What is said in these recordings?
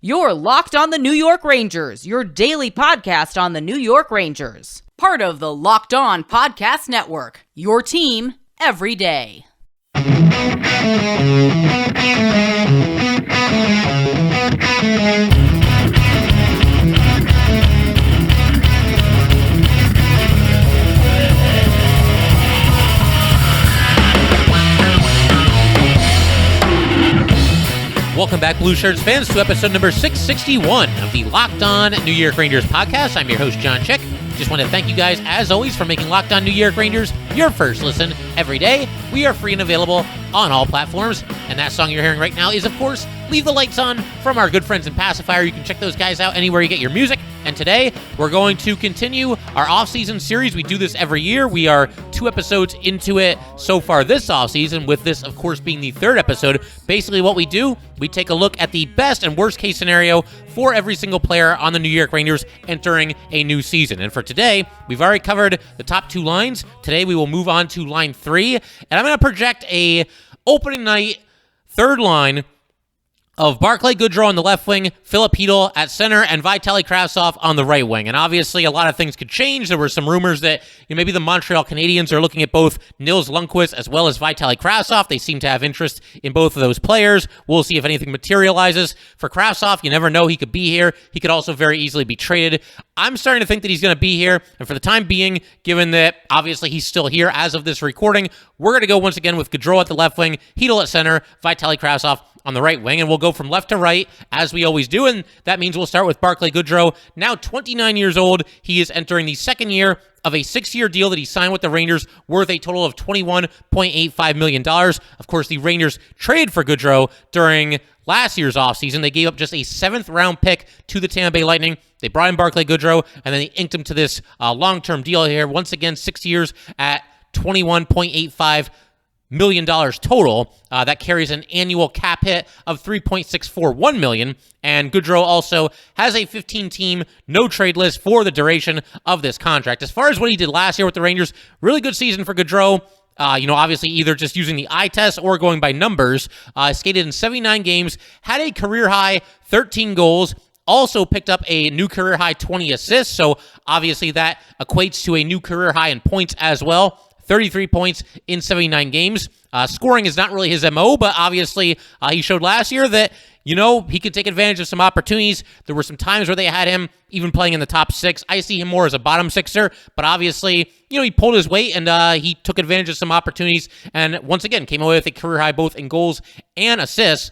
You're Locked on the New York Rangers, your daily podcast on the New York Rangers. Part of the Locked On Podcast Network, your team every day. Welcome back, Blue Shirts fans, to episode number 661 of the Locked On New York Rangers podcast. I'm your host, John Chick. Just want to thank you guys, as always, for making Locked On New York Rangers your first listen every day. We are free and available on all platforms, and that song you're hearing right now is, of course, Leave the Lights On from our good friends in Passafire. You can check those guys out anywhere you get your music. And today, we're going to continue our off-season series. We do this every year. We are 2 episodes into it so far this off-season, with this, of course, being the 3rd episode. Basically, what we do, we take a look at the best and worst-case scenario for every single player on the New York Rangers entering a new season. And for today, we've already covered the top 2 lines. Today, we will move on to line 3, and I'm going to project a opening night 3rd line of Barclay Goodrow on the left wing, Filip Chytil at center, and Vitali Kravtsov on the right wing. And obviously, a lot of things could change. There were some rumors that maybe the Montreal Canadiens are looking at both Nils Lundqvist as well as Vitali Kravtsov. They seem to have interest in both of those players. We'll see if anything materializes. For Kravtsov, you never know. He could be here. He could also very easily be traded. I'm starting to think that he's going to be here. And for the time being, given that obviously he's still here as of this recording, we're going to go once again with Goodrow at the left wing, Chytil at center, Vitali Kravtsov on the right wing, and we'll go from left to right as we always do, and that means we'll start with Barclay Goodrow. Now 29 years old, he is entering the 2nd year of a 6-year deal that he signed with the Rangers, worth a total of $21.85 million. Of course, the Rangers traded for Goodrow during last year's offseason. They gave up just a 7th-round pick to the Tampa Bay Lightning. They brought in Barclay Goodrow, and then they inked him to this long-term deal here. Once again, 6 years at $21.85 million total. That carries an annual cap hit of $3.641 million. And Goodrow also has a 15-team no-trade list for the duration of this contract. As far as what he did last year with the Rangers, really good season for Goodrow. Obviously either just using the eye test or going by numbers. Skated in 79 games, had a career-high 13 goals, also picked up a new career-high 20 assists, so obviously that equates to a new career-high in points as well. 33 points in 79 games. Scoring is not really his MO, but obviously he showed last year that, he could take advantage of some opportunities. There were some times where they had him even playing in the top 6. I see him more as a bottom sixer, but obviously, he pulled his weight and he took advantage of some opportunities and once again came away with a career high both in goals and assists.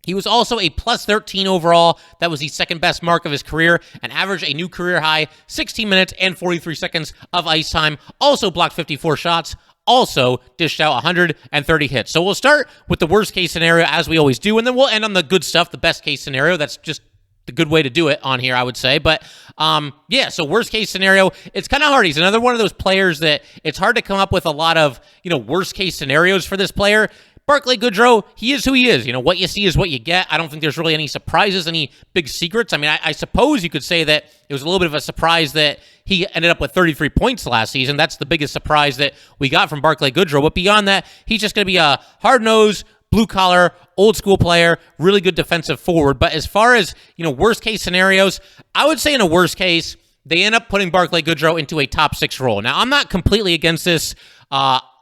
He was also a plus 13 overall. That was the 2nd best mark of his career and averaged a new career high 16 minutes and 43 seconds of ice time. Also blocked 54 shots. Also dished out 130 hits. So we'll start with the worst case scenario as we always do, and then we'll end on the good stuff, the best case scenario. That's just the good way to do it on here, I would say. But so worst case scenario, it's kind of hard. He's another one of those players that it's hard to come up with a lot of, worst case scenarios for this player. Barclay Goodrow, he is who he is. What you see is what you get. I don't think there's really any surprises, any big secrets. I mean, I suppose you could say that it was a little bit of a surprise that he ended up with 33 points last season. That's the biggest surprise that we got from Barclay Goodrow. But beyond that, he's just going to be a hard-nosed, blue-collar, old-school player, really good defensive forward. But as far as, worst-case scenarios, I would say in a worst case, they end up putting Barclay Goodrow into a top 6 role. Now, I'm not completely against this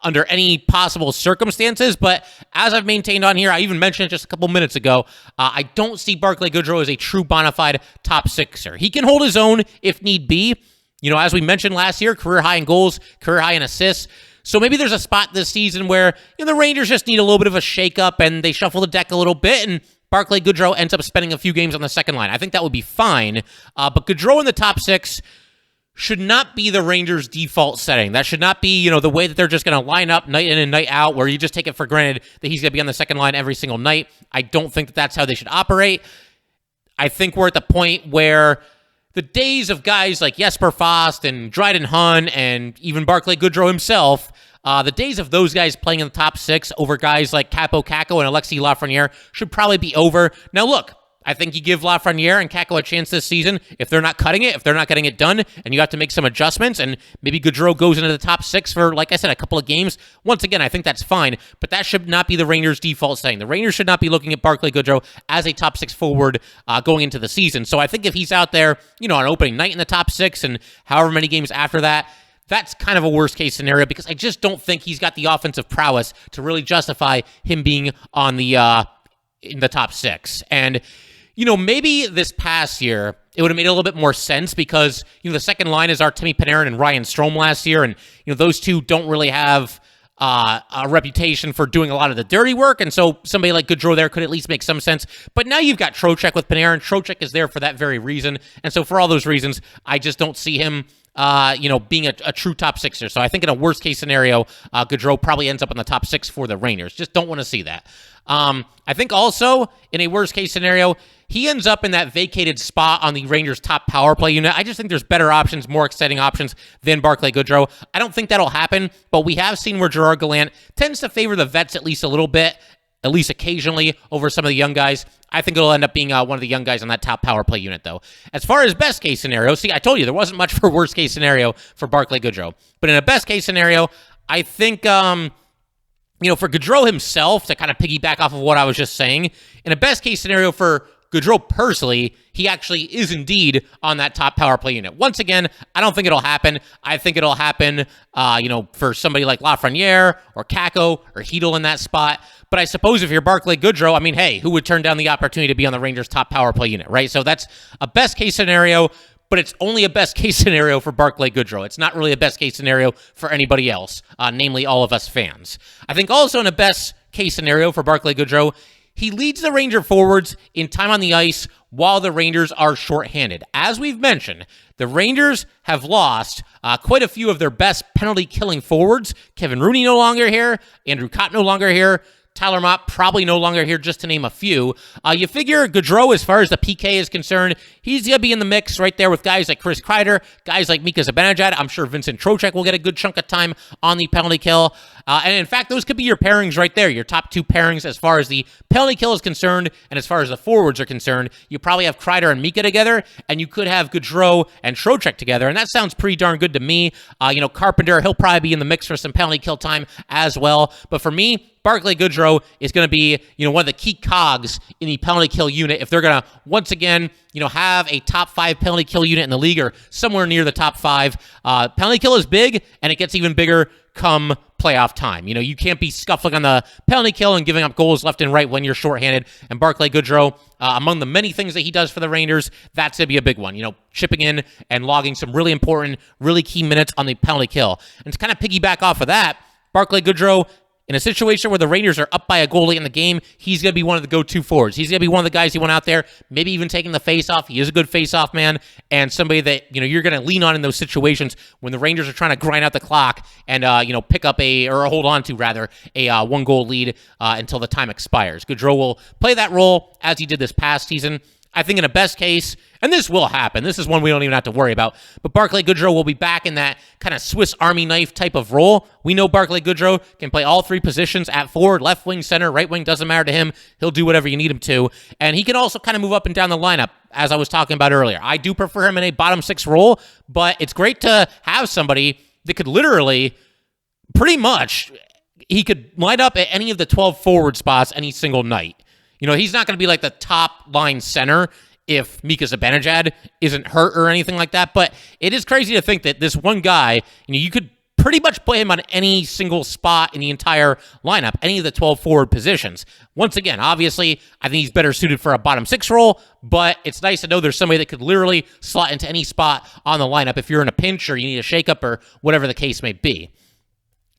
under any possible circumstances, but as I've maintained on here, I even mentioned it just a couple minutes ago, I don't see Barclay Goodrow as a true bona fide top 6er. He can hold his own if need be. As we mentioned last year, career high in goals, career high in assists. So maybe there's a spot this season where the Rangers just need a little bit of a shakeup and they shuffle the deck a little bit, and Barclay Goodrow ends up spending a few games on the second line. I think that would be fine. But Goodrow in the top 6 should not be the Rangers' default setting. That should not be, the way that they're just going to line up night in and night out, where you just take it for granted that he's going to be on the second line every single night. I don't think that that's how they should operate. I think we're at the point where the days of guys like Jesper Fast and Dryden Hunt and even Barclay Goodrow himself, the days of those guys playing in the top 6 over guys like Capo Caco and Alexis Lafreniere should probably be over. Now, look, I think you give Lafreniere and Kakko a chance this season. If they're not cutting it, if they're not getting it done, and you have to make some adjustments, and maybe Goodrow goes into the top 6 for, like I said, a couple of games, once again, I think that's fine, but that should not be the Rangers' default setting. The Rangers should not be looking at Barclay Goodrow as a top 6 forward going into the season. So I think if he's out there, on opening night in the top 6 and however many games after that, that's kind of a worst-case scenario because I just don't think he's got the offensive prowess to really justify him being on the in the top 6. And maybe this past year, it would have made a little bit more sense because, the second line is Artemi Panarin and Ryan Strome last year, and, those two don't really have a reputation for doing a lot of the dirty work, and so somebody like Goodrow there could at least make some sense. But now you've got Trocheck with Panarin. Trocheck is there for that very reason, and so for all those reasons, I just don't see him being a true top 6er. So I think in a worst-case scenario, Goodrow probably ends up in the top 6 for the Rangers. Just don't want to see that. I think also, in a worst-case scenario, he ends up in that vacated spot on the Rangers' top power play unit. I just think there's better options, more exciting options than Barclay Goodrow. I don't think that'll happen, but we have seen where Gerard Gallant tends to favor the vets at least a little bit, at least occasionally, over some of the young guys. I think it'll end up being one of the young guys on that top power play unit, though. As far as best-case scenario, see, I told you there wasn't much for worst-case scenario for Barclay Goodrow. But in a best-case scenario, I think, for Goodrow himself, to kind of piggyback off of what I was just saying, in a best-case scenario for Goodrow personally, he actually is indeed on that top power play unit. Once again, I don't think it'll happen. I think it'll happen, for somebody like Lafreniere or Kakko or Chytil in that spot. But I suppose if you're Barclay Goodrow, hey, who would turn down the opportunity to be on the Rangers' top power play unit, right? So that's a best-case scenario, but it's only a best-case scenario for Barclay Goodrow. It's not really a best-case scenario for anybody else, namely all of us fans. I think also in a best-case scenario for Barclay Goodrow, he leads the Ranger forwards in time on the ice while the Rangers are shorthanded. As we've mentioned, the Rangers have lost quite a few of their best penalty-killing forwards. Kevin Rooney no longer here. Andrew Cott no longer here. Tyler Mott probably no longer here, just to name a few. You figure Goodrow, as far as the PK is concerned, he's going to be in the mix right there with guys like Chris Kreider, guys like Mika Zibanejad. I'm sure Vincent Trocheck will get a good chunk of time on the penalty kill. And in fact, those could be your pairings right there, your top 2 pairings as far as the penalty kill is concerned, and as far as the forwards are concerned. You probably have Kreider and Mika together, and you could have Goodrow and Trocheck together, and that sounds pretty darn good to me. Carpenter, he'll probably be in the mix for some penalty kill time as well. But for me, Barclay Goodrow is going to be, one of the key cogs in the penalty kill unit if they're going to, once again, have a top 5 penalty kill unit in the league or somewhere near the top 5. Penalty kill is big, and it gets even bigger come playoff time. You can't be scuffling on the penalty kill and giving up goals left and right when you're shorthanded. And Barclay Goodrow, among the many things that he does for the Rangers, that's going to be a big one. Chipping in and logging some really important, really key minutes on the penalty kill. And to kind of piggyback off of that, Barclay Goodrow, in a situation where the Rangers are up by a goal late in the game, he's going to be one of the go-to forwards. He's going to be one of the guys who went out there, maybe even taking the face-off. He is a good face-off man and somebody that, you're going to lean on in those situations when the Rangers are trying to grind out the clock and, pick up hold on to a one-goal lead until the time expires. Goodrow will play that role as he did this past season. I think in a best case, and this will happen, this is one we don't even have to worry about, but Barclay Goodrow will be back in that kind of Swiss Army knife type of role. We know Barclay Goodrow can play all 3 positions at forward, left wing, center, right wing, doesn't matter to him. He'll do whatever you need him to. And he can also kind of move up and down the lineup, as I was talking about earlier. I do prefer him in a bottom 6 role, but it's great to have somebody that could literally, pretty much, he could line up at any of the 12 forward spots any single night. He's not going to be like the top line center if Mika Zibanejad isn't hurt or anything like that, but it is crazy to think that this one guy, you could pretty much play him on any single spot in the entire lineup, any of the 12 forward positions. Once again, obviously, I think he's better suited for a bottom 6 role, but it's nice to know there's somebody that could literally slot into any spot on the lineup if you're in a pinch or you need a shakeup or whatever the case may be.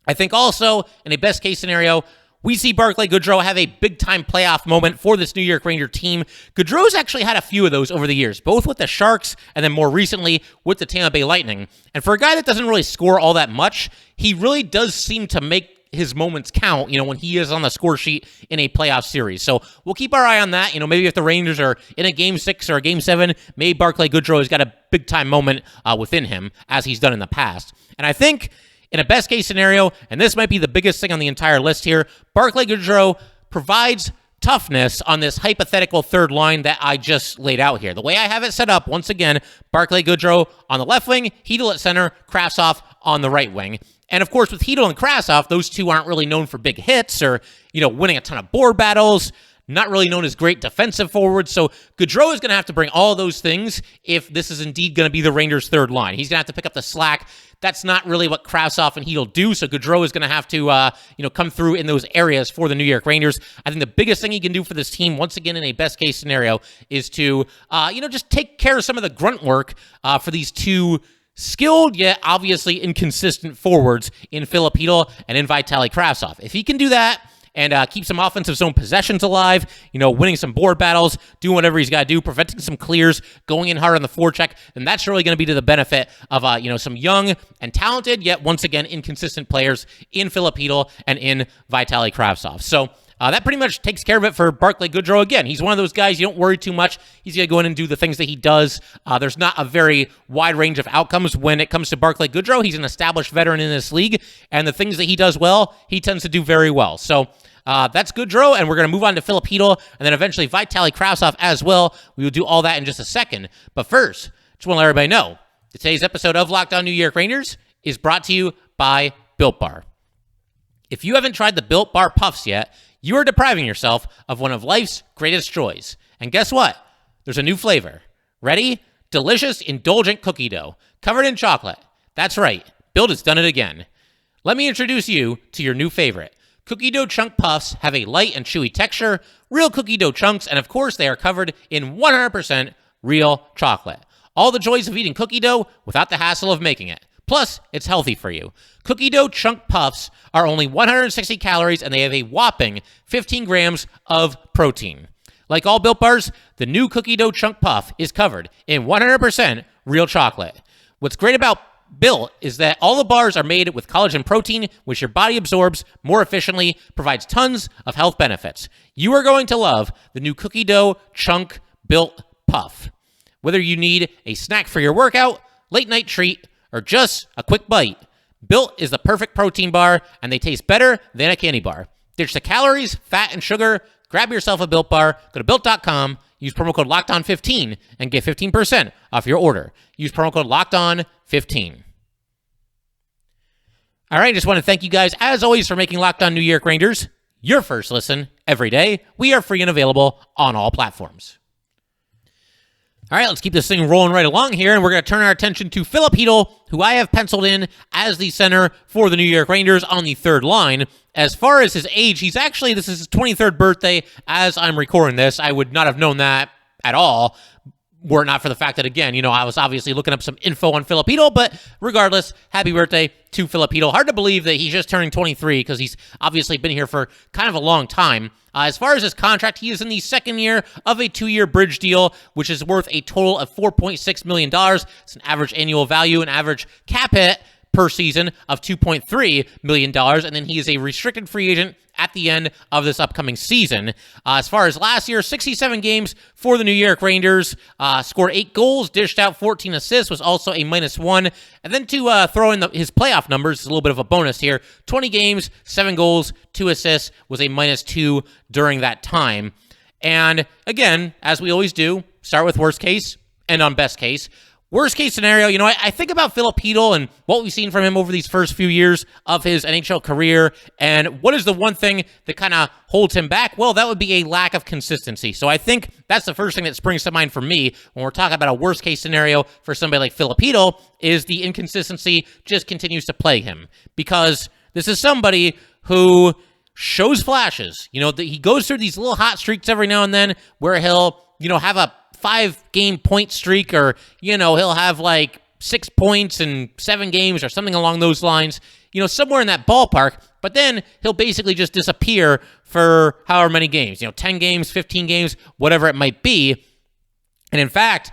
I think also, in a best case scenario, we see Barclay Goodrow have a big-time playoff moment for this New York Ranger team. Goodrow's actually had a few of those over the years, both with the Sharks and then more recently with the Tampa Bay Lightning. And for a guy that doesn't really score all that much, he really does seem to make his moments count, when he is on the score sheet in a playoff series. So we'll keep our eye on that. Maybe if the Rangers are in a Game 6 or a Game 7, maybe Barclay Goodrow has got a big-time moment within him, as he's done in the past. And I think in a best-case scenario, and this might be the biggest thing on the entire list here, Barclay Goodrow provides toughness on this hypothetical third line that I just laid out here. The way I have it set up, once again, Barclay Goodrow on the left wing, Chytil at center, Kravtsov on the right wing. And of course, with Chytil and Kravtsov, those two aren't really known for big hits or, winning a ton of board battles. Not really known as great defensive forwards. So Goodrow is going to have to bring all those things if this is indeed going to be the Rangers' third line. He's going to have to pick up the slack. That's not really what Kravtsov and Chytil do. So Goodrow is going to have to, come through in those areas for the New York Rangers. I think the biggest thing he can do for this team, once again, in a best-case scenario, is to, just take care of some of the grunt work for these two skilled yet obviously inconsistent forwards in Filip Chytil and in Vitali Kravtsov. If he can do that, and keep some offensive zone possessions alive, winning some board battles, doing whatever he's got to do, preventing some clears, going in hard on the forecheck, then that's really going to be to the benefit of, some young and talented, yet once again inconsistent players in Filip Chytil and in Vitali Kravtsov. So that pretty much takes care of it for Barclay Goodrow. Again, he's one of those guys, you don't worry too much. He's going to go in and do the things that he does. There's not a very wide range of outcomes when it comes to Barclay Goodrow. He's an established veteran in this league, and the things that he does well, he tends to do very well. So that's Goodrow, and we're going to move on to Filip Chytil, and then eventually Vitali Kravtsov as well. We will do all that in just a second. But first, just want to let everybody know that today's episode of Locked On New York Rangers is brought to you by Built Bar. If you haven't tried the Built Bar Puffs yet, you are depriving yourself of one of life's greatest joys. And guess what? There's a new flavor. Ready? Delicious, indulgent cookie dough, covered in chocolate. That's right. Built has done it again. Let me introduce you to your new favorite. Cookie dough chunk puffs have a light and chewy texture, real cookie dough chunks, and of course they are covered in 100% real chocolate. All the joys of eating cookie dough without the hassle of making it. Plus, it's healthy for you. Cookie dough chunk puffs are only 160 calories and they have a whopping 15 grams of protein. Like all Built Bars, the new cookie dough chunk puff is covered in 100% real chocolate. What's great about Built is that all the bars are made with collagen protein, which your body absorbs more efficiently, provides tons of health benefits. You are going to love the new cookie dough chunk Built Puff. Whether you need a snack for your workout, late night treat, or just a quick bite, Built is the perfect protein bar, and they taste better than a candy bar. Ditch the calories, fat, and sugar. Grab yourself a Built Bar. Go to Built.com. Use promo code LOCKEDON15 and get 15% off your order. Use promo code LOCKEDON15. All right, just want to thank you guys, as always, for making Locked On New York Rangers your first listen every day. We are free and available on all platforms. All right, let's keep this thing rolling right along here, and we're going to turn our attention to Filip Chytil, who I have penciled in as the center for the New York Rangers on the third line. As far as his age, this is his 23rd birthday as I'm recording this. I would not have known that at all, were it not for the fact that, again, I was obviously looking up some info on Filip Chytil, but regardless, happy birthday to Filip Chytil. Hard to believe that he's just turning 23 because he's obviously been here for kind of a long time. As far as his contract, he is in the second year of a 2-year bridge deal, which is worth a total of $4.6 million. It's an average annual value, an average cap hit per season of $2.3 million, and then he is a restricted free agent at the end of this upcoming season. As far as last year, 67 games for the New York Rangers, scored 8 goals, dished out 14 assists, was also a -1. And then to throw in his playoff numbers, a little bit of a bonus here, 20 games, 7 goals, 2 assists, was a -2 during that time. And again, as we always do, start with worst case, end on best case. Worst case scenario, I think about Filip Chytil and what we've seen from him over these first few years of his NHL career, and what is the one thing that kind of holds him back? Well, that would be a lack of consistency. So I think that's the first thing that springs to mind for me when we're talking about a worst case scenario for somebody like Filip Chytil, is the inconsistency just continues to plague him. Because this is somebody who shows flashes. He goes through these little hot streaks every now and then where he'll, have a 5-game point streak, or, he'll have like 6 points in 7 games or something along those lines, somewhere in that ballpark. But then he'll basically just disappear for however many games, 10 games, 15 games, whatever it might be. And in fact,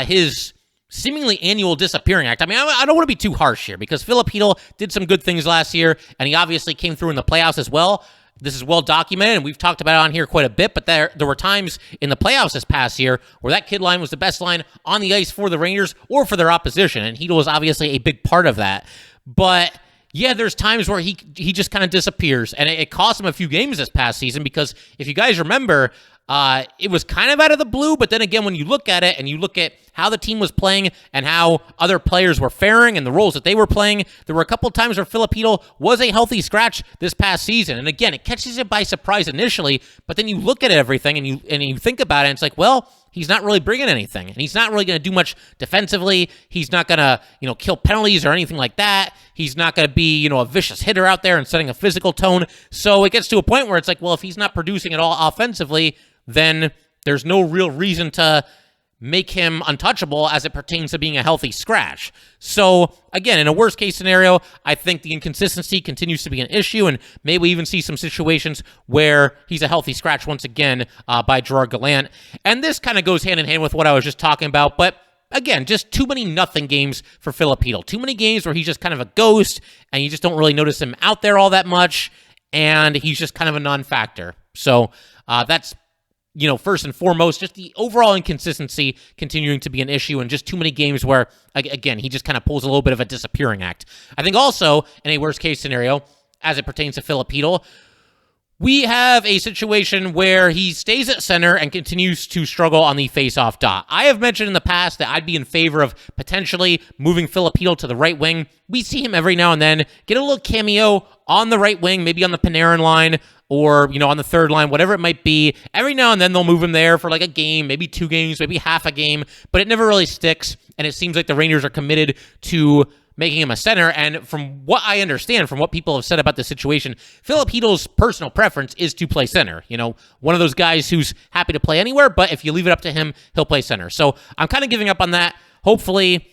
his seemingly annual disappearing act, I don't want to be too harsh here, because Filip Chytil did some good things last year, and he obviously came through in the playoffs as well. This is well documented, and we've talked about it on here quite a bit, but there were times in the playoffs this past year where that kid line was the best line on the ice for the Rangers or for their opposition, and Chytil was obviously a big part of that. But, yeah, there's times where he just kind of disappears, and it cost him a few games this past season because if you guys remember, it was kind of out of the blue, but then again, when you look at it and you look at how the team was playing and how other players were faring and the roles that they were playing, there were a couple of times where Filip Chytil was a healthy scratch this past season. And again, it catches you by surprise initially, but then you look at everything and you think about it, and it's like, well, he's not really bringing anything, and he's not really going to do much defensively. He's not going to, kill penalties or anything like that. He's not going to be, a vicious hitter out there and setting a physical tone. So it gets to a point where it's like, well, if he's not producing at all offensively, then there's no real reason to make him untouchable as it pertains to being a healthy scratch. So, again, in a worst-case scenario, I think the inconsistency continues to be an issue, and maybe we even see some situations where he's a healthy scratch once again by Gerard Gallant. And this kind of goes hand-in-hand with what I was just talking about, but again, just too many nothing games for Filip Chytil. Too many games where he's just kind of a ghost, and you just don't really notice him out there all that much, and he's just kind of a non-factor. So that's first and foremost, just the overall inconsistency continuing to be an issue, and just too many games where, again, he just kind of pulls a little bit of a disappearing act. I think also, in a worst-case scenario, as it pertains to Filip Chytil, we have a situation where he stays at center and continues to struggle on the face-off dot. I have mentioned in the past that I'd be in favor of potentially moving Filip Chytil to the right wing. We see him every now and then get a little cameo on the right wing, maybe on the Panarin line, or, on the third line, whatever it might be. Every now and then they'll move him there for like a game, maybe 2 games, maybe half a game, but it never really sticks, and it seems like the Rangers are committed to making him a center. And from what I understand, from what people have said about the situation, Filip Chytil's personal preference is to play center. One of those guys who's happy to play anywhere, but if you leave it up to him, he'll play center. So I'm kind of giving up on that. Hopefully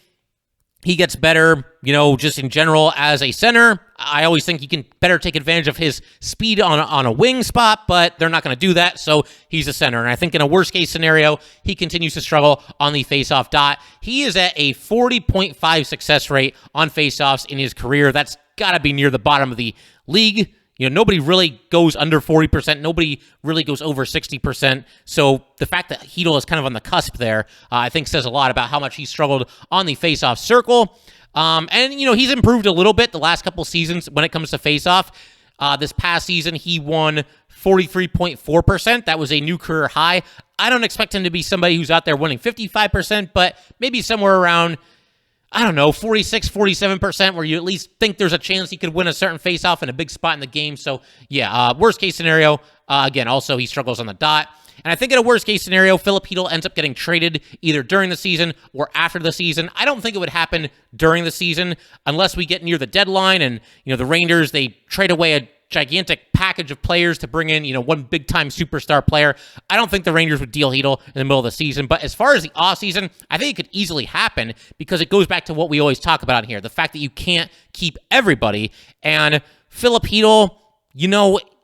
he gets better, just in general as a center. I always think he can better take advantage of his speed on a wing spot, but they're not going to do that, so he's a center. And I think in a worst-case scenario, he continues to struggle on the face-off dot. He is at a 40.5 success rate on face-offs in his career. That's got to be near the bottom of the league. Nobody really goes under 40%. Nobody really goes over 60%. So the fact that Chytil is kind of on the cusp there, I think says a lot about how much he struggled on the face-off circle. And he's improved a little bit the last couple seasons when it comes to face-off. This past season, he won 43.4%. That was a new career high. I don't expect him to be somebody who's out there winning 55%, but maybe somewhere around, 46, 47%, where you at least think there's a chance he could win a certain face-off in a big spot in the game. So, yeah, worst-case scenario, again, also he struggles on the dot. And I think in a worst-case scenario, Filip Chytil ends up getting traded either during the season or after the season. I don't think it would happen during the season unless we get near the deadline and, the Rangers, they trade away a gigantic package of players to bring in, one big-time superstar player. I don't think the Rangers would deal Chytil in the middle of the season. But as far as the offseason, I think it could easily happen because it goes back to what we always talk about here, the fact that you can't keep everybody. And Filip Chytil,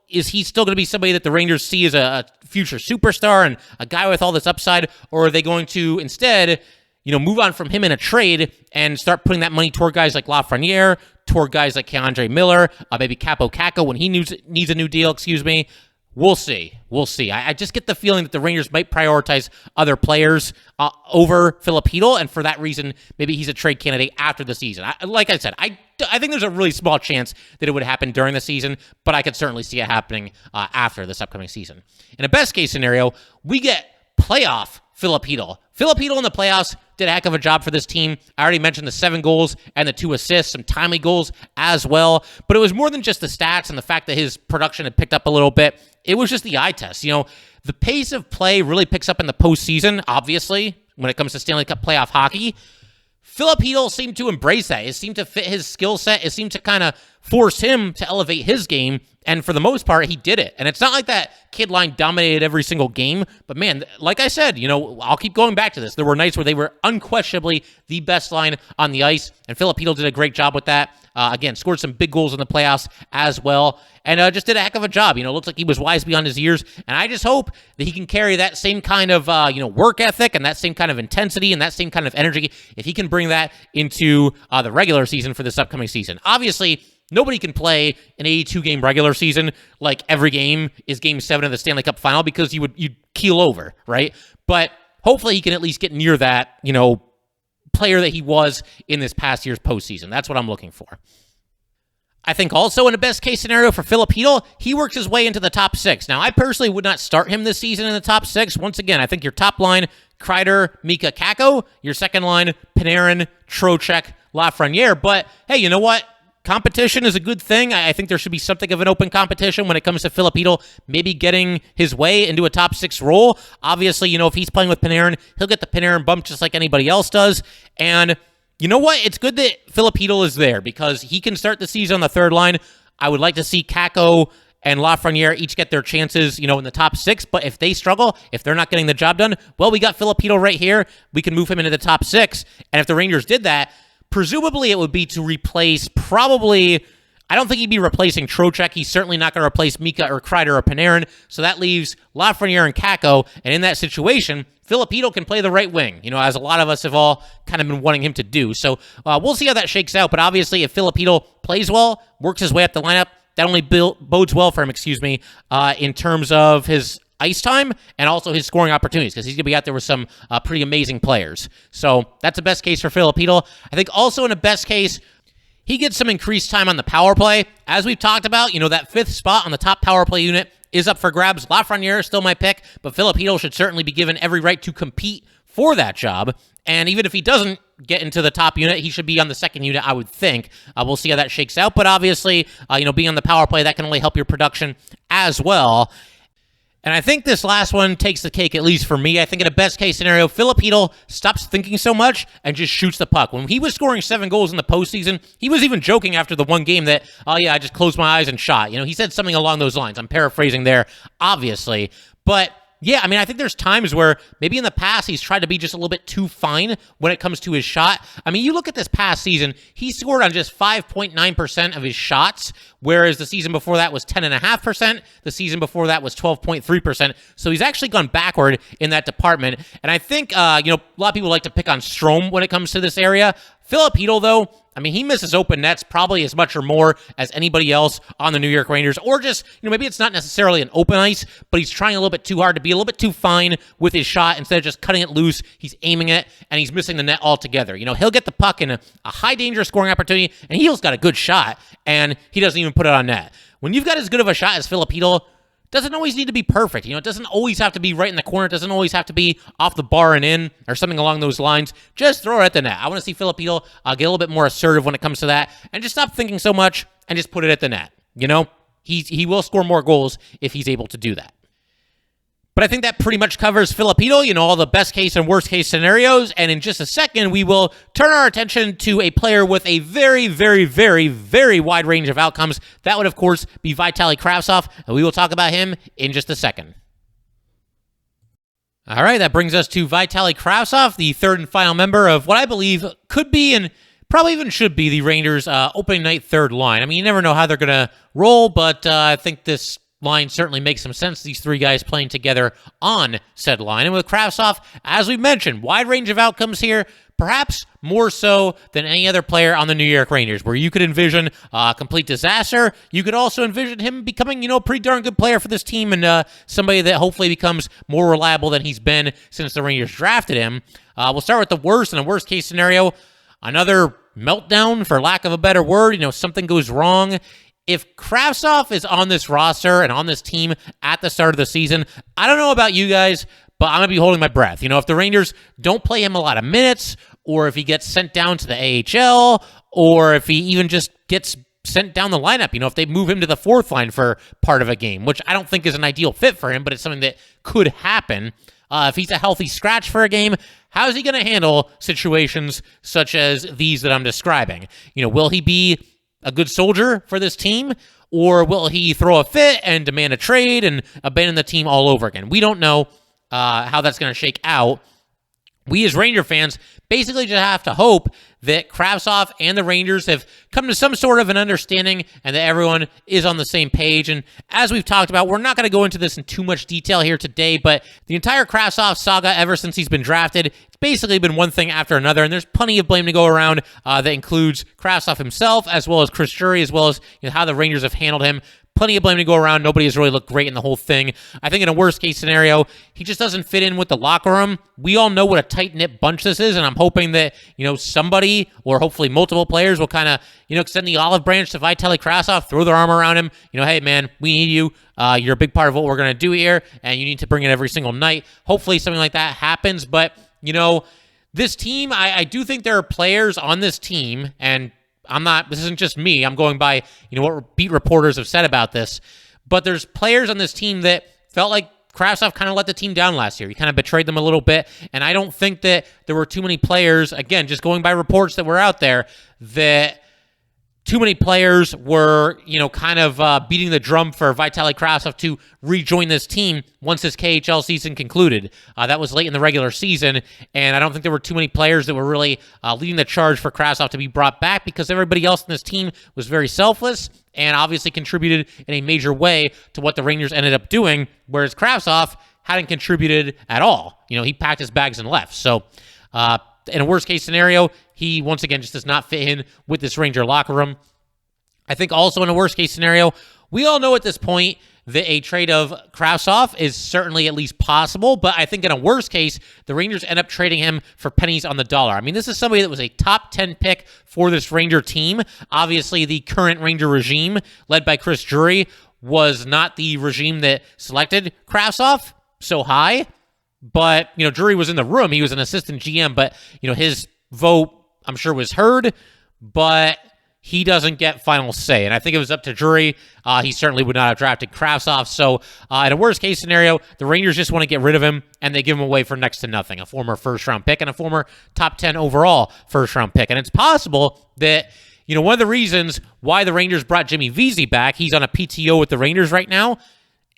is he still going to be somebody that the Rangers see as a future superstar and a guy with all this upside, or are they going to instead, move on from him in a trade and start putting that money toward guys like Lafreniere, toward guys like Keandre Miller, maybe Capo Caco when he needs a new deal, We'll see. I just get the feeling that the Rangers might prioritize other players over Filip Chytil, and for that reason, maybe he's a trade candidate after the season. Like I said, I think there's a really small chance that it would happen during the season, but I could certainly see it happening after this upcoming season. In a best-case scenario, we get playoff Filip Chytil. Filip Chytil in the playoffs did a heck of a job for this team. I already mentioned the 7 goals and the 2 assists, some timely goals as well. But it was more than just the stats and the fact that his production had picked up a little bit. It was just the eye test. The pace of play really picks up in the postseason, obviously, when it comes to Stanley Cup playoff hockey. Filip Chytil seemed to embrace that. It seemed to fit his skill set. It seemed to kind of force him to elevate his game. And for the most part, he did it. And it's not like that kid line dominated every single game. But man, like I said, I'll keep going back to this. There were nights where they were unquestionably the best line on the ice. And Filip Chytil did a great job with that. Again, scored some big goals in the playoffs as well. And just did a heck of a job. Looks like he was wise beyond his years. And I just hope that he can carry that same kind of, work ethic and that same kind of intensity and that same kind of energy. If he can bring that into the regular season for this upcoming season. Obviously, nobody can play an 82-game regular season like every game is Game 7 of the Stanley Cup Final because you'd keel over, right? But hopefully he can at least get near that, player that he was in this past year's postseason. That's what I'm looking for. I think also in a best case scenario for Filip Chytil, he works his way into the top 6. Now, I personally would not start him this season in the top 6. Once again, I think your top line, Kreider, Mika, Kakko. Your second line, Panarin, Trocheck, Lafreniere. But hey, you know what? Competition is a good thing. I think there should be something of an open competition when it comes to Filip Chytil maybe getting his way into a top 6 role. Obviously, if he's playing with Panarin, he'll get the Panarin bump just like anybody else does. And you know what? It's good that Filip Chytil is there because he can start the season on the third line. I would like to see Kakko and Lafreniere each get their chances, in the top 6. But if they struggle, if they're not getting the job done, well, we got Filip Chytil right here. We can move him into the top 6. And if the Rangers did that, presumably it would be to replace I don't think he'd be replacing Trocheck. He's certainly not going to replace Mika or Kreider or Panarin. So that leaves Lafreniere and Kakko. And in that situation, Filip Chytil can play the right wing, as a lot of us have all kind of been wanting him to do. So we'll see how that shakes out. But obviously, if Filip Chytil plays well, works his way up the lineup, that only bodes well for him, in terms of his ice time and also his scoring opportunities because he's going to be out there with some pretty amazing players. So that's the best case for Filip Chytil. I think also in a best case, he gets some increased time on the power play. As we've talked about, that 5th spot on the top power play unit is up for grabs. Lafreniere is still my pick, but Filip Chytil should certainly be given every right to compete for that job. And even if he doesn't get into the top unit, he should be on the second unit, I would think. We'll see how that shakes out. But obviously, being on the power play, that can only help your production as well. And I think this last one takes the cake, at least for me. I think in a best-case scenario, Filip Chytil stops thinking so much and just shoots the puck. When he was scoring 7 goals in the postseason, he was even joking after the one game that, I just closed my eyes and shot. He said something along those lines. I'm paraphrasing there, obviously. But yeah, I think there's times where maybe in the past he's tried to be just a little bit too fine when it comes to his shot. You look at this past season, he scored on just 5.9% of his shots, whereas the season before that was 10.5%. The season before that was 12.3%. So he's actually gone backward in that department. And I think, a lot of people like to pick on Strome when it comes to this area. Filip Chytil, though, he misses open nets probably as much or more as anybody else on the New York Rangers. Or just, maybe it's not necessarily an open ice, but he's trying a little bit too hard to be a little bit too fine with his shot. Instead of just cutting it loose, he's aiming it, and he's missing the net altogether. He'll get the puck in a high-danger scoring opportunity, and Chytil's got a good shot, and he doesn't even put it on net. When you've got as good of a shot as Filip Chytil, doesn't always need to be perfect. It doesn't always have to be right in the corner. It doesn't always have to be off the bar and in or something along those lines. Just throw it at the net. I want to see Filip Chytil get a little bit more assertive when it comes to that and just stop thinking so much and just put it at the net. He will score more goals if he's able to do that. But I think that pretty much covers Filip Chytil, all the best case and worst case scenarios. And in just a second, we will turn our attention to a player with a very, very, very, very wide range of outcomes. That would, of course, be Vitali Kravtsov, and we will talk about him in just a second. All right, that brings us to Vitali Kravtsov, the third and final member of what I believe could be and probably even should be the Rangers' opening night third line. You never know how they're going to roll, but I think this line certainly makes some sense, these 3 guys playing together on said line. And with Kravtsov, as we mentioned, wide range of outcomes here, perhaps more so than any other player on the New York Rangers, where you could envision a complete disaster. You could also envision him becoming, a pretty darn good player for this team and somebody that hopefully becomes more reliable than he's been since the Rangers drafted him. We'll start with the worst. In a worst case scenario, another meltdown, for lack of a better word. Something goes wrong. If Kravtsov is on this roster and on this team at the start of the season, I don't know about you guys, but I'm going to be holding my breath. If the Rangers don't play him a lot of minutes, or if he gets sent down to the AHL, or if he even just gets sent down the lineup, if they move him to the 4th line for part of a game, which I don't think is an ideal fit for him, but it's something that could happen. If he's a healthy scratch for a game, how is he going to handle situations such as these that I'm describing? Will he be a good soldier for this team, or will he throw a fit and demand a trade and abandon the team all over again? We don't know how that's going to shake out. We as Ranger fans basically just have to hope that Kravtsov and the Rangers have come to some sort of an understanding and that everyone is on the same page. And as we've talked about, we're not going to go into this in too much detail here today, but the entire Kravtsov saga ever since he's been drafted, it's basically been one thing after another, and there's plenty of blame to go around that includes Kravtsov himself, as well as Chris Drury, as well as how the Rangers have handled him. plenty of blame to go around. Nobody has really looked great in the whole thing. I think in a worst-case scenario, he just doesn't fit in with the locker room. We all know what a tight-knit bunch this is, and I'm hoping that, somebody or hopefully multiple players will kind of, extend the olive branch to Vitali Kravtsov, throw their arm around him. Hey, man, we need you. You're a big part of what we're going to do here, and you need to bring it every single night. Hopefully something like that happens, but, this team, I do think there are players on this team, and this isn't just me, I'm going by, what beat reporters have said about this, but there's players on this team that felt like Kravtsov kind of let the team down last year. He kind of betrayed them a little bit, and I don't think that there were too many players, again, just going by reports that were out there, that too many players were, kind of beating the drum for Vitali Kravtsov to rejoin this team once this KHL season concluded. That was late in the regular season, and I don't think there were too many players that were really leading the charge for Kravtsov to be brought back because everybody else in this team was very selfless and obviously contributed in a major way to what the Rangers ended up doing, whereas Kravtsov hadn't contributed at all. He packed his bags and left. So, in a worst-case scenario, he, once again, just does not fit in with this Ranger locker room. I think also in a worst-case scenario, we all know at this point that a trade of Kravtsov is certainly at least possible, but I think in a worst case, the Rangers end up trading him for pennies on the dollar. I mean, this is somebody that was a top 10 pick for this Ranger team. Obviously, the current Ranger regime, led by Chris Drury, was not the regime that selected Kravtsov so high. But, Drury was in the room. He was an assistant GM, but, his vote, I'm sure, was heard, but he doesn't get final say. And I think it was up to Drury. He certainly would not have drafted Kravtsov. So, in a worst-case scenario, the Rangers just want to get rid of him, and they give him away for next to nothing, a former first-round pick and a former top 10 overall first-round pick. And it's possible that, one of the reasons why the Rangers brought Jimmy Vesey back, he's on a PTO with the Rangers right now,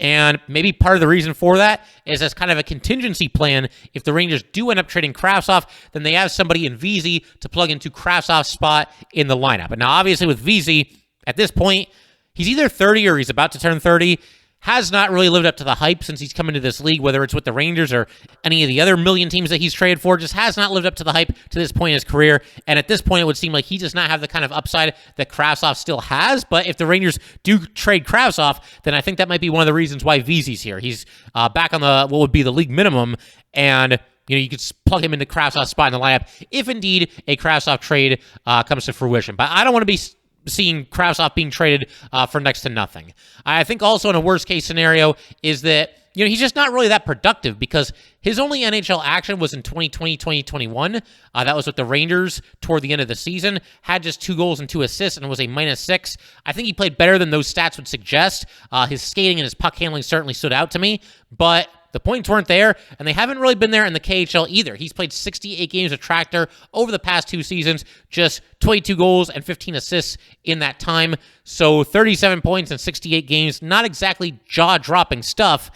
and maybe part of the reason for that is as kind of a contingency plan. If the Rangers do end up trading Kravtsov, then they have somebody in Vesey to plug into Kravtsov's spot in the lineup. And now, obviously, with Vesey, at this point, he's either 30 or he's about to turn 30. Has not really lived up to the hype since he's come into this league, whether it's with the Rangers or any of the other million teams that he's traded for, just has not lived up to the hype to this point in his career. And at this point, it would seem like he does not have the kind of upside that Kravtsov still has. But if the Rangers do trade Kravtsov, then I think that might be one of the reasons why Vesey's here. He's back on what would be the league minimum, and you could plug him into Kravtsov's spot in the lineup if indeed a Kravtsov trade comes to fruition. But I don't want to be seeing Kravtsov being traded for next to nothing. I think also in a worst-case scenario is that, he's just not really that productive because his only NHL action was in 2020, 2021. That was with the Rangers toward the end of the season. Had just 2 goals and 2 assists and was a -6. I think he played better than those stats would suggest. His skating and his puck handling certainly stood out to me, but the points weren't there, and they haven't really been there in the KHL either. He's played 68 games of Tractor over the past 2 seasons, just 22 goals and 15 assists in that time. So 37 points in 68 games, not exactly jaw-dropping stuff.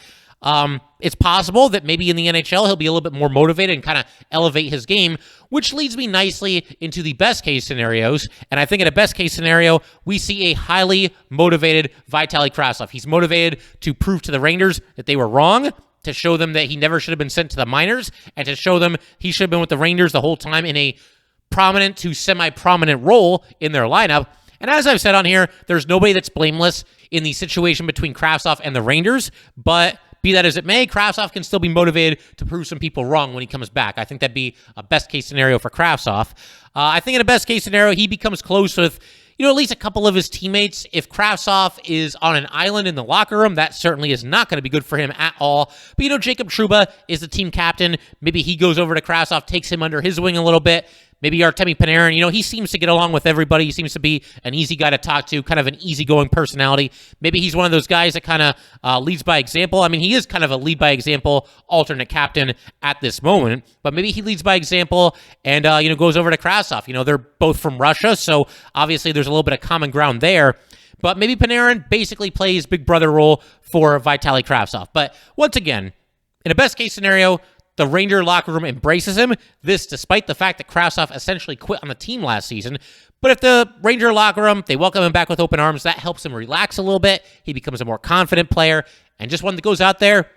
It's possible that maybe in the NHL he'll be a little bit more motivated and kind of elevate his game, which leads me nicely into the best-case scenarios. And I think in a best-case scenario, we see a highly motivated Vitali Kravtsov. He's motivated to prove to the Rangers that they were wrong, to show them that he never should have been sent to the minors, and to show them he should have been with the Rangers the whole time in a prominent to semi-prominent role in their lineup. And as I've said on here, there's nobody that's blameless in the situation between Kravtsov and the Rangers, but be that as it may, Kravtsov can still be motivated to prove some people wrong when he comes back. I think that'd be a best-case scenario for Kravtsov. I think in a best-case scenario, he becomes close with at least a couple of his teammates. If Kravtsov is on an island in the locker room, that certainly is not going to be good for him at all. But, Jacob Trouba is the team captain. Maybe he goes over to Kravtsov, takes him under his wing a little bit. Maybe Artemi Panarin, he seems to get along with everybody. He seems to be an easy guy to talk to, kind of an easygoing personality. Maybe he's one of those guys that kind of leads by example. I mean, he is kind of a lead by example alternate captain at this moment, but maybe he leads by example and, goes over to Kravtsov. They're both from Russia, so obviously there's a little bit of common ground there. But maybe Panarin basically plays big brother role for Vitali Kravtsov. But once again, in a best case scenario, the Ranger locker room embraces him, this despite the fact that Kravtsov essentially quit on the team last season. But if the Ranger locker room, they welcome him back with open arms, that helps him relax a little bit. He becomes a more confident player, and just one that goes out there,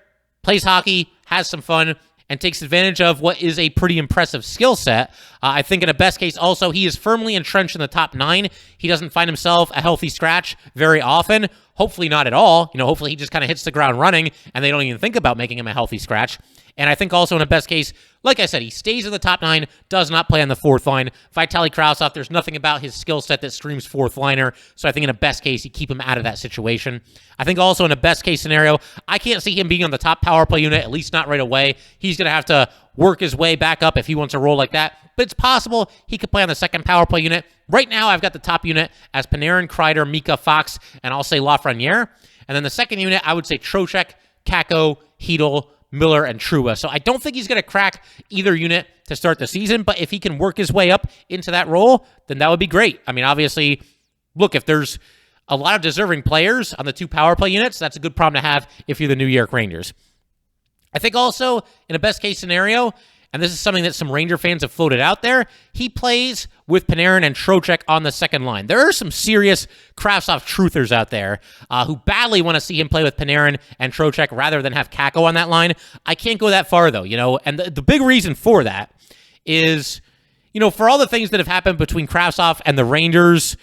plays hockey, has some fun, and takes advantage of what is a pretty impressive skill set. I think in a best case also, he is firmly entrenched in the top 9. He doesn't find himself a healthy scratch very often. Hopefully not at all. Hopefully he just kind of hits the ground running and they don't even think about making him a healthy scratch. And I think also in a best case, like I said, he stays in the top 9, does not play on the fourth line. Vitali Kravtsov, there's nothing about his skill set that screams fourth liner. So I think in a best case, you keep him out of that situation. I think also in a best case scenario, I can't see him being on the top power play unit, at least not right away. He's going to have to work his way back up if he wants a role like that. But it's possible he could play on the second power play unit. Right now, I've got the top unit as Panarin, Kreider, Mika, Fox, and I'll say Lafreniere. And then the second unit, I would say Trocheck, Kakko, Chytil, Miller, and Trouba. So I don't think he's going to crack either unit to start the season, but if he can work his way up into that role, then that would be great. I mean, obviously, look, if there's a lot of deserving players on the 2 power play units, that's a good problem to have if you're the New York Rangers. I think also, in a best-case scenario, and this is something that some Ranger fans have floated out there, he plays with Panarin and Trocheck on the second line. There are some serious Kravtsov truthers out there who badly want to see him play with Panarin and Trocheck rather than have Kakko on that line. I can't go that far, though, and the big reason for that is, for all the things that have happened between Kravtsov and the Rangers,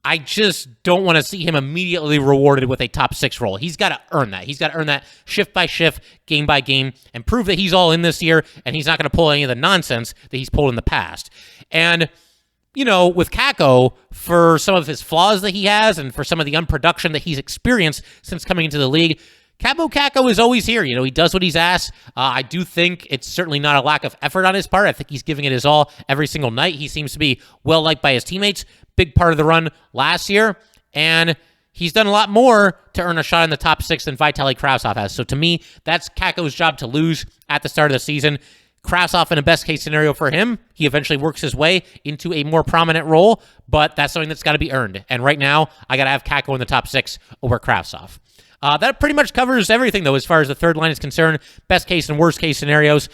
I just don't want to see him immediately rewarded with a top 6 role. He's got to earn that. He's got to earn that shift by shift, game by game, and prove that he's all in this year, and he's not going to pull any of the nonsense that he's pulled in the past. And, with Kakko, for some of his flaws that he has and for some of the unproduction that he's experienced since coming into the league, Kaapo Kakko is always here. He does what he's asked. I do think it's certainly not a lack of effort on his part. I think he's giving it his all every single night. He seems to be well-liked by his teammates. Big part of the run last year. And he's done a lot more to earn a shot in the top 6 than Vitali Kravtsov has. So to me, that's Kakko's job to lose at the start of the season. Kravtsov, in a best-case scenario for him, he eventually works his way into a more prominent role, but that's something that's got to be earned. And right now, I got to have Kakko in the top 6 over Kravtsov. That pretty much covers everything, though, as far as the third line is concerned. Best case and worst case scenarios.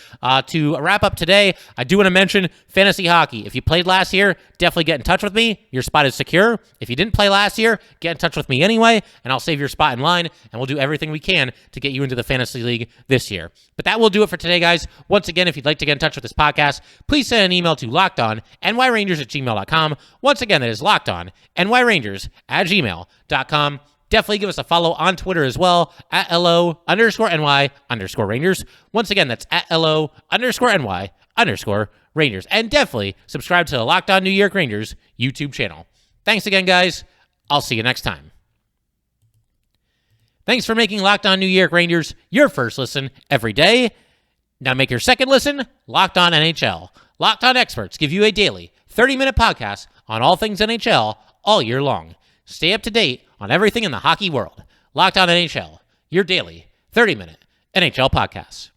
To wrap up today, I do want to mention fantasy hockey. If you played last year, definitely get in touch with me. Your spot is secure. If you didn't play last year, get in touch with me anyway, and I'll save your spot in line, and we'll do everything we can to get you into the fantasy league this year. But that will do it for today, guys. Once again, if you'd like to get in touch with this podcast, please send an email to lockedonnyrangers@gmail.com. Once again, that is lockedonnyrangers@gmail.com. Definitely give us a follow on Twitter as well, @LO_NY_Rangers. Once again, that's @LO_NY_Rangers. And definitely subscribe to the Locked On New York Rangers YouTube channel. Thanks again, guys. I'll see you next time. Thanks for making Locked On New York Rangers your first listen every day. Now make your second listen Locked On NHL. Locked On experts give you a daily 30-minute podcast on all things NHL all year long. Stay up to date on everything in the hockey world. Locked On NHL, your daily 30-minute NHL podcast.